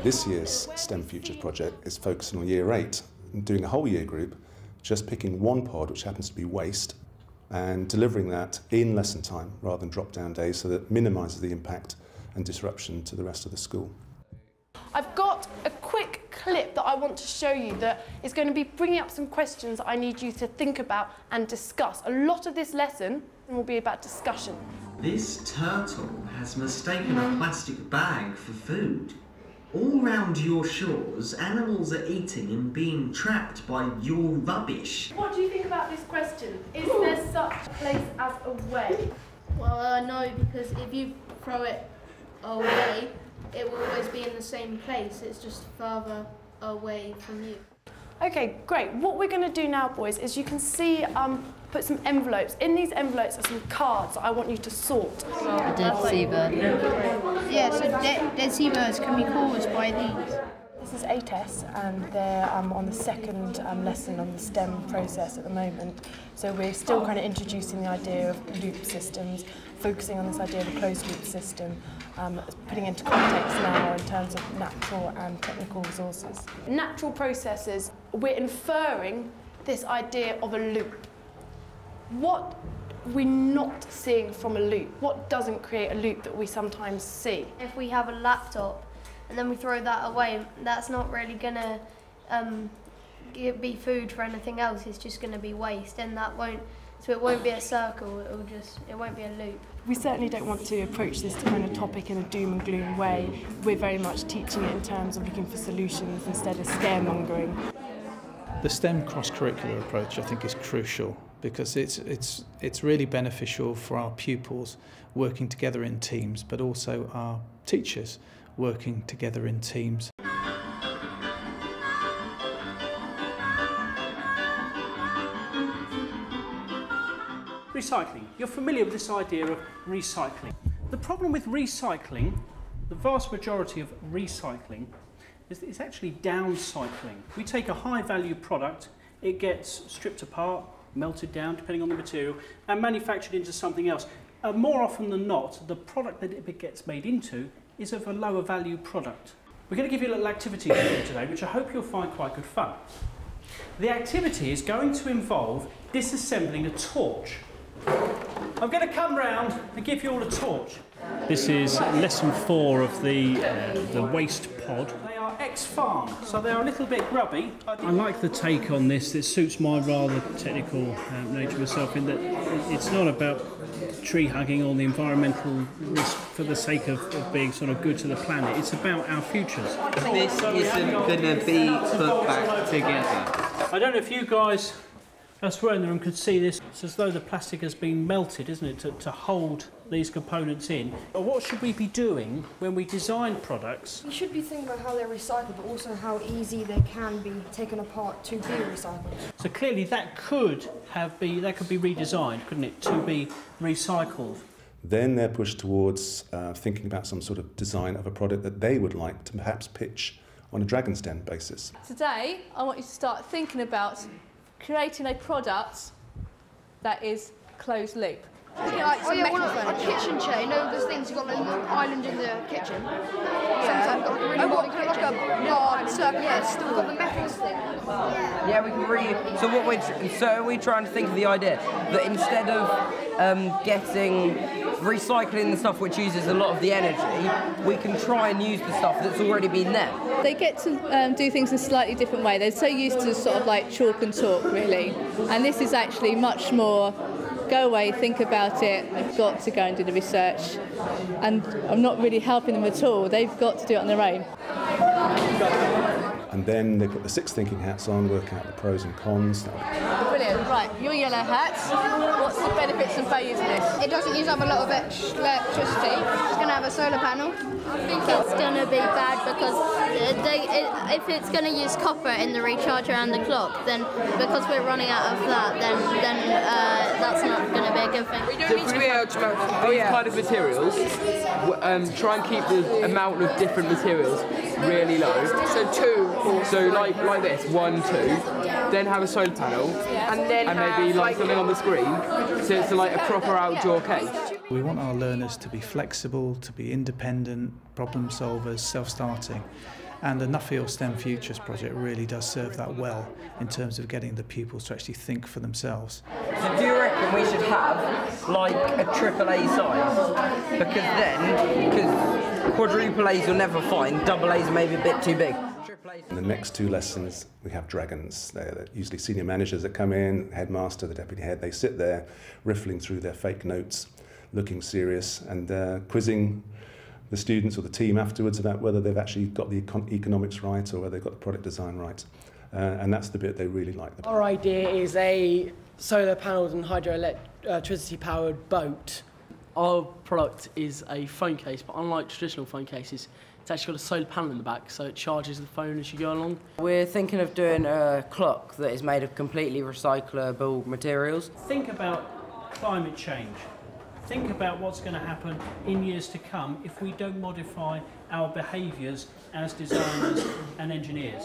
This year's STEM Futures project is focusing on Year 8 and doing a whole year group, just picking one pod, which happens to be waste, and delivering that in lesson time rather than drop-down days, so that minimises the impact and disruption to the rest of the school. I've got a quick clip that I want to show you that is going to be bringing up some questions that I need you to think about and discuss. A lot of this lesson will be about discussion. This turtle has mistaken a plastic bag for food. All round your shores, animals are eating and being trapped by your rubbish. What do you think about this question? Is there such a place as a way? Well, no, because if you throw it away, it will always be in the same place. It's just further away from you. Okay, great. What we're going to do now, boys, is you can see, put some envelopes. In these envelopes are some cards that I want you to sort. A dead seabird. Yeah, so dead seabirds can be caused by these. This is ATES, and they're on the second lesson on the STEM process at the moment. So we're still kind of introducing the idea of loop systems, focusing on this idea of a closed loop system, putting into context now in terms of natural and technical resources. Natural processes, we're inferring this idea of a loop. What we're not seeing from a loop, what doesn't create a loop that we sometimes see? If we have a laptop and then we throw that away, that's not really going to be food for anything else. It's just going to be waste, and so it won't be a circle. It won't be a loop. We certainly don't want to approach this kind of topic in a doom and gloom way. We're very much teaching it in terms of looking for solutions instead of scaremongering. The STEM cross-curricular approach, I think, is crucial because it's really beneficial for our pupils working together in teams, but also our teachers working together in teams. Recycling. You're familiar with this idea of recycling. The problem with recycling, the vast majority of recycling, is that it's actually downcycling. We take a high-value product, it gets stripped apart, melted down, depending on the material, and manufactured into something else. More often than not, the product that it gets made into is of a lower value product. We're going to give you a little activity here today, which I hope you'll find quite good fun. The activity is going to involve disassembling a torch. I'm going to come round and give you all a torch. This is lesson 4 of the waste pod. They are ex-farm, so they're a little bit grubby. I like the take on this. It suits my rather technical nature myself, in that it's not about tree hugging or the environmental risk for the sake of being sort of good to the planet. It's about our futures. This isn't going to be put back together. I don't know if you guys elsewhere in the room could see this. It's as though the plastic has been melted, isn't it, to hold these components in. What should we be doing when we design products? We should be thinking about how they're recycled, but also how easy they can be taken apart to be recycled. So clearly that could be redesigned, couldn't it, to be recycled? Then they're pushed towards thinking about some sort of design of a product that they would like to perhaps pitch on a Dragon's Den basis. Today, I want you to start thinking about creating a product that is closed loop. Like a kitchen chair, you know those things, you've got a little island in the kitchen. Yeah. Sometimes got like a really modern kitchen. Like a large circle, yeah, still got the metals thing. Yeah, we can really... So we're trying to think of the idea that instead of recycling the stuff which uses a lot of the energy, we can try and use the stuff that's already been there. They get to do things in a slightly different way. They're so used to sort of like chalk and talk, really. And this is actually much more go away, think about it, I've got to go and do the research. And I'm not really helping them at all. They've got to do it on their own. And then they put the 6 thinking hats on, work out the pros and cons. Brilliant. Right, your yellow hats. What's the benefits of using this? It doesn't use up a lot of electricity. It's going to have a solar panel. I think it's going to be bad because if it's going to use copper in the recharge around the clock, then because we're running out of that, then that's not going to be a good thing. If we be able to make these kind of materials, try and keep the amount of different materials really low. So 2. So like this, 1, 2. Then have a solar panel, And then maybe like something on the screen, so it's like a proper outdoor case. We want our learners to be flexible, to be independent, problem solvers, self-starting. And the Nuffield STEM Futures project really does serve that well in terms of getting the pupils to actually think for themselves. So do you reckon we should have like a AAA size? Because quadruple A's you'll never find, double A's are maybe a bit too big. In the next 2 lessons, we have dragons. They're usually senior managers that come in, headmaster, the deputy head. They sit there riffling through their fake notes, looking serious, and quizzing the students or the team afterwards about whether they've actually got the economics right or whether they've got the product design right. And that's the bit they really like. Our idea is a solar panelled and hydroelectricity powered boat. Our product is a phone case, but unlike traditional phone cases, it's actually got a solar panel in the back, so it charges the phone as you go along. We're thinking of doing a clock that is made of completely recyclable materials. Think about climate change. Think about what's going to happen in years to come if we don't modify our behaviours as designers and engineers.